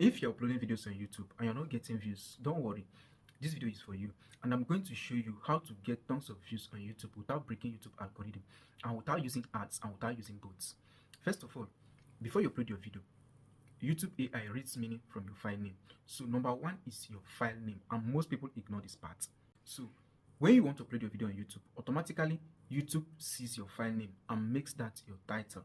If you're uploading videos on YouTube and you're not getting views, don't worry. This video is for you, and I'm going to show you how to get tons of views on YouTube without breaking YouTube algorithm and without using ads and without using bots. First of all, before you upload your video, YouTube AI reads meaning from your file name. So number one is your file name, and most people ignore this part. So when you want to upload your video on YouTube, automatically YouTube sees your file name and makes that your title.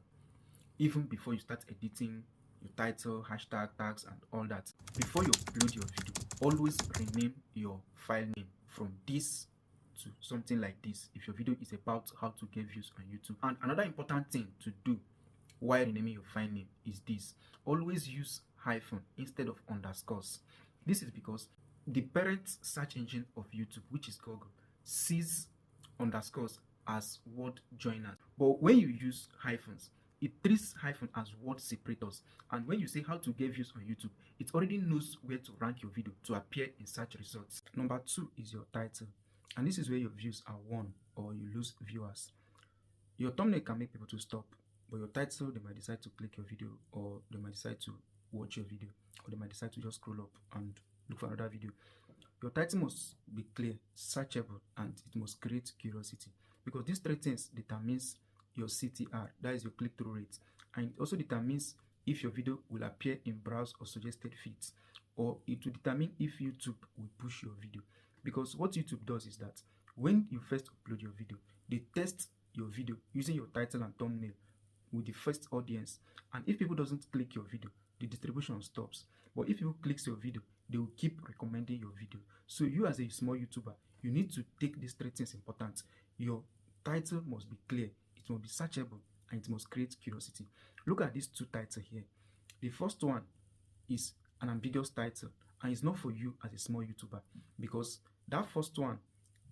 Even before you start editing your title, hashtag, tags, and all that, before you upload your video, always rename your file name from this to something like this if your video is about how to get views on YouTube. And another important thing to do while renaming your file name is this: always use hyphen instead of underscores. This is because the parent search engine of YouTube, which is Google, sees underscores as word joiners. But when you use hyphens, it treats hyphen as word separators, and when you say how to get views on YouTube, it already knows where to rank your video to appear in search results. Number two is your title, and this is where your views are won or you lose viewers. Your thumbnail can make people to stop, but your title, they might decide to click your video, or they might decide to watch your video, or they might decide to just scroll up and look for another video. Your title must be clear, searchable, and it must create curiosity, because these three things determines your CTR, that is your click-through rate, and it also determines if your video will appear in browse or suggested feeds, or it will determine if YouTube will push your video. Because what YouTube does is that when you first upload your video, they test your video using your title and thumbnail with the first audience, and if people doesn't click your video, the distribution stops. But if people clicks your video, they will keep recommending your video. So you, as a small YouTuber, you need to take these three things important. Your title must be clear, it must be searchable, and it must create curiosity. Look at these two titles here. The first one is an ambiguous title, and it's not for you as a small YouTuber, because that first one,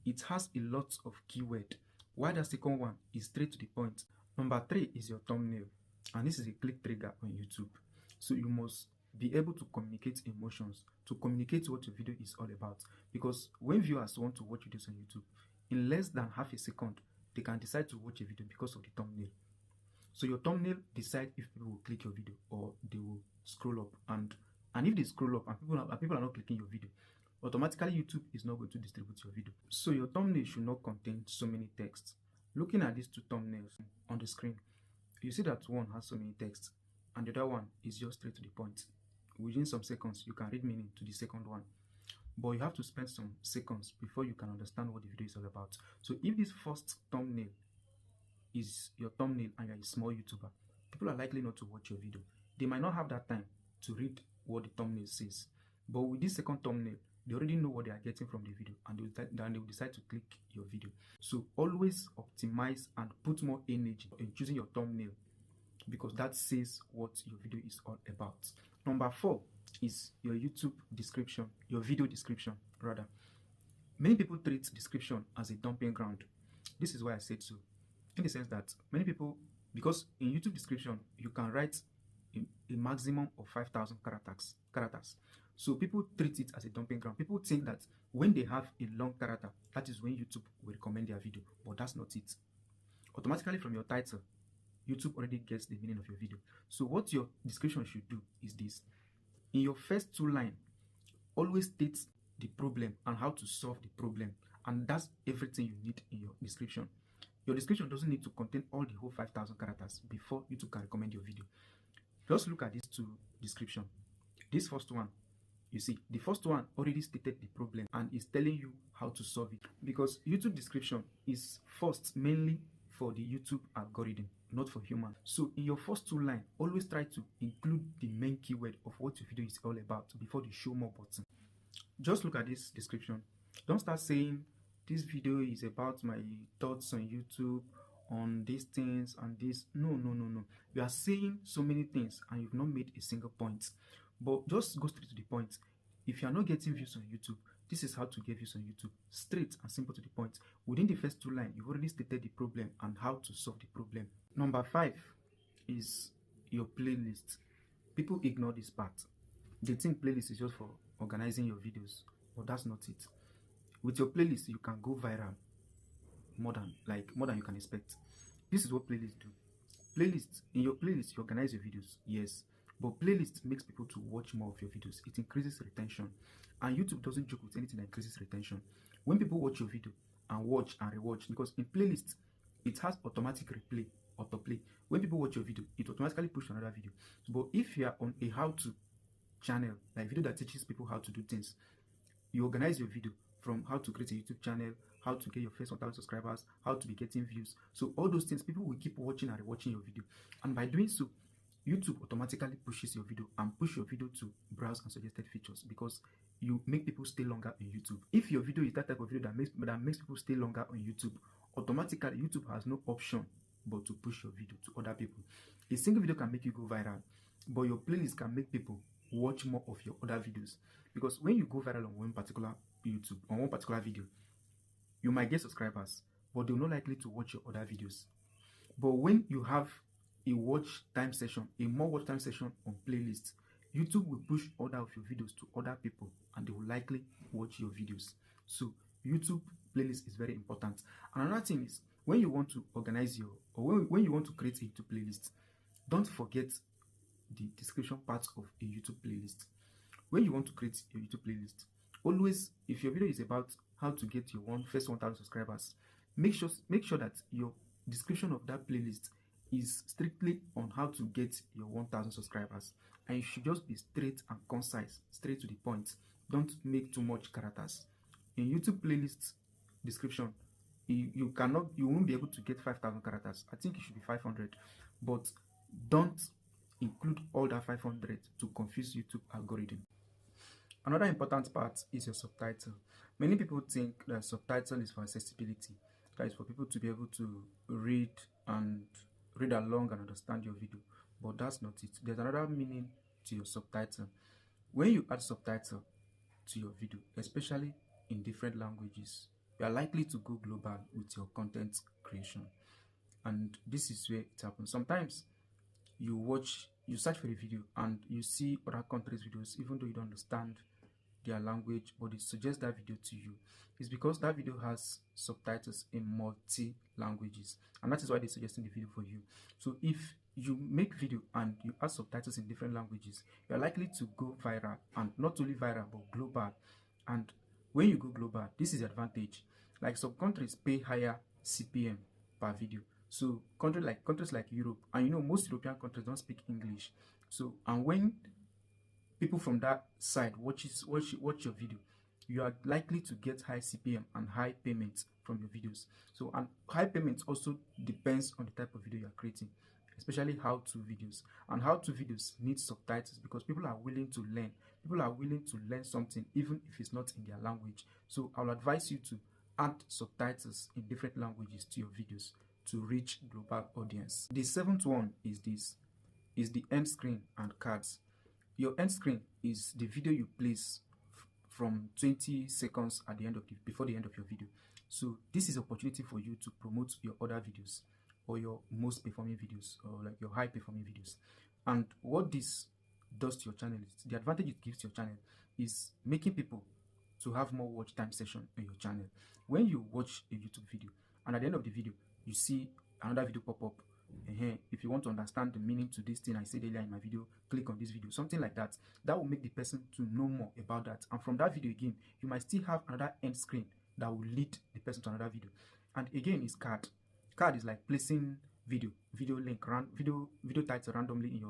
it has a lot of keyword, while the second one is straight to the point. Number three is your thumbnail, and this is a click trigger on YouTube. So you must be able to communicate emotions, to communicate what your video is all about, because when viewers want to watch videos on YouTube, in less than half a second, they can decide to watch a video because of the thumbnail. So your thumbnail decides if people will click your video or they will scroll up, and if they scroll up and people are not clicking your video, automatically YouTube is not going to distribute your video. So your thumbnail should not contain so many texts. Looking at these two thumbnails on the screen, you see that one has so many texts and the other one is just straight to the point. Within some seconds, you can read meaning to the second one, but you have to spend some seconds before you can understand what the video is all about. So if this first thumbnail is your thumbnail and you're a small YouTuber, people are likely not to watch your video. They might not have that time to read what the thumbnail says. But with this second thumbnail, they already know what they are getting from the video, and they will decide to click your video. So always optimize and put more energy in choosing your thumbnail, because that says what your video is all about. Number four is your YouTube description, your video description rather. Many people treat description as a dumping ground. This is why I said so, in the sense that many people, because in YouTube description you can write a maximum of 5,000 characters. So people treat it as a dumping ground. People think that when they have a long character, that is when YouTube will recommend their video, but that's not it. Automatically from your title, YouTube already gets the meaning of your video. So what your description should do is this: in your first two lines, always state the problem and how to solve the problem, and that's everything you need in your description. Your description doesn't need to contain all the whole 5,000 characters before YouTube can recommend your video. Just look at these two descriptions. This first one, you see, the first one already stated the problem and is telling you how to solve it, because YouTube description is first mainly for the YouTube algorithm, not for humans. So in your first two lines, always try to include the main keyword of what your video is all about before the show more button. Just look at this description. Don't start saying this video is about my thoughts on YouTube, on these things and this. No. You are saying so many things and you've not made a single point. But just go straight to the point. If you are not getting views on YouTube, this is how to get views on YouTube. Straight and simple to the point. Within the first two lines, you've already stated the problem and how to solve the problem. Number five is your playlist. People ignore this part. They think playlist is just for organizing your videos, but that's not it. With your playlist, you can go viral more than you can expect. This is what playlists do. In your playlist, you organize your videos, yes, But playlist makes people to watch more of your videos. It increases retention. And YouTube doesn't joke with anything that increases retention. When people watch your video and watch and rewatch, because in playlist, it has automatic replay, autoplay. When people watch your video, it automatically pushes another video. But if you are on a how-to channel, like video that teaches people how to do things, you organize your video from how to create a YouTube channel, how to get your first 1,000 subscribers, how to be getting views. So all those things, people will keep watching and rewatching your video. And by doing so, YouTube automatically pushes your video and push your video to browse and suggested features, because you make people stay longer on YouTube. If your video is that type of video that makes people stay longer on YouTube, automatically YouTube has no option but to push your video to other people. A single video can make you go viral, but your playlist can make people watch more of your other videos. Because when you go viral on one particular YouTube, on one particular video, you might get subscribers, but they're not likely to watch your other videos. But when you have a watch time session, a more watch time session on playlist, YouTube will push other of your videos to other people and they will likely watch your videos. So YouTube playlist is very important. And another thing is, when you want to organize your, or when you want to create a YouTube playlist, don't forget the description part of a YouTube playlist. When you want to create your YouTube playlist, always, if your video is about how to get your first 1,000 subscribers, make sure that your description of that playlist is strictly on how to get your 1,000 subscribers, and you should just be straight and concise, straight to the point. Don't make too much characters. In YouTube playlist description, you won't be able to get 5,000 characters. I think it should be 500, but don't include all that 500 to confuse YouTube algorithm. Another important part is your subtitle. Many people think that subtitle is for accessibility, that is for people to be able to read along and understand your video, but that's not it. There's another meaning to your subtitle. When you add subtitle to your video, especially in different languages, you are likely to go global with your content creation. And this is where it happens. Sometimes you search for a video and you see other countries' videos, even though you don't understand their language, but it suggests that video to you. It's because that video has subtitles in multi languages, and that is why they're suggesting the video for you. So if you make video and you add subtitles in different languages, you're likely to go viral, and not only viral but global. And when you go global, this is the advantage. Like, some countries pay higher CPM per video. So countries like Europe, and most European countries don't speak English. So, and when people from that side watch your video, you are likely to get high CPM and high payments from your videos. So, and high payments also depends on the type of video you are creating, especially how-to videos. And how-to videos need subtitles because people are willing to learn. People are willing to learn something even if it's not in their language. So I'll advise you to add subtitles in different languages to your videos to reach global audience. The seventh one is the end screen and cards. Your end screen is the video you place from 20 seconds at the end of before the end of your video. So this is an opportunity for you to promote your other videos or your most performing videos, or like your high performing videos. And what this does to your channel is, the advantage it gives to your channel is making people to have more watch time session on your channel. When you watch a YouTube video and at the end of the video you see another video pop up, if you want to understand the meaning to this thing I said earlier in my video, click on this video, something like that. That will make the person to know more about that. And from that video again, you might still have another end screen that will lead the person to another video. And again, is card. Card is like placing video link, video title randomly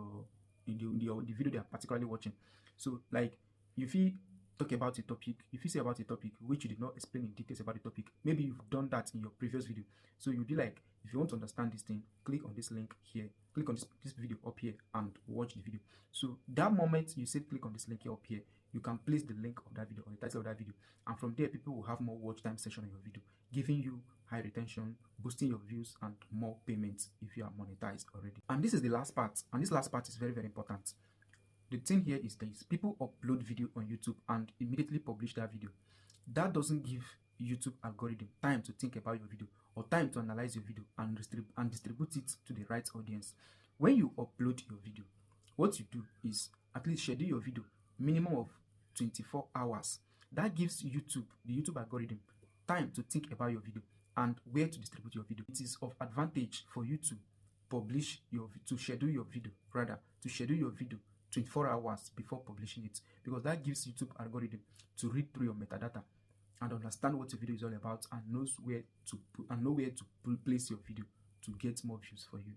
in the video they are particularly watching. So, like, if you talk about a topic, if you say about a topic which you did not explain in details about the topic, maybe you've done that in your previous video. So you'll be like, if you want to understand this thing, click on this link here, click on this video up here and watch the video. So that moment you say click on this link here up here, you can place the link of that video or the title of that video, and from there people will have more watch time session on your video, giving you high retention, boosting your views, and more payments if you are monetized already. And this is the last part, and this last part is very, very important. The thing here is this: people upload video on YouTube and immediately publish that video. That doesn't give YouTube algorithm time to think about your video or time to analyze your video and distribute it to the right audience. When you upload your video, what you do is at least schedule your video minimum of 24 hours. That gives the YouTube algorithm time to think about your video and where to distribute your video. It is of advantage for you to schedule your video 24 hours before publishing it, because that gives YouTube algorithm to read through your metadata and understand what your video is all about and know where to place your video to get more views for you.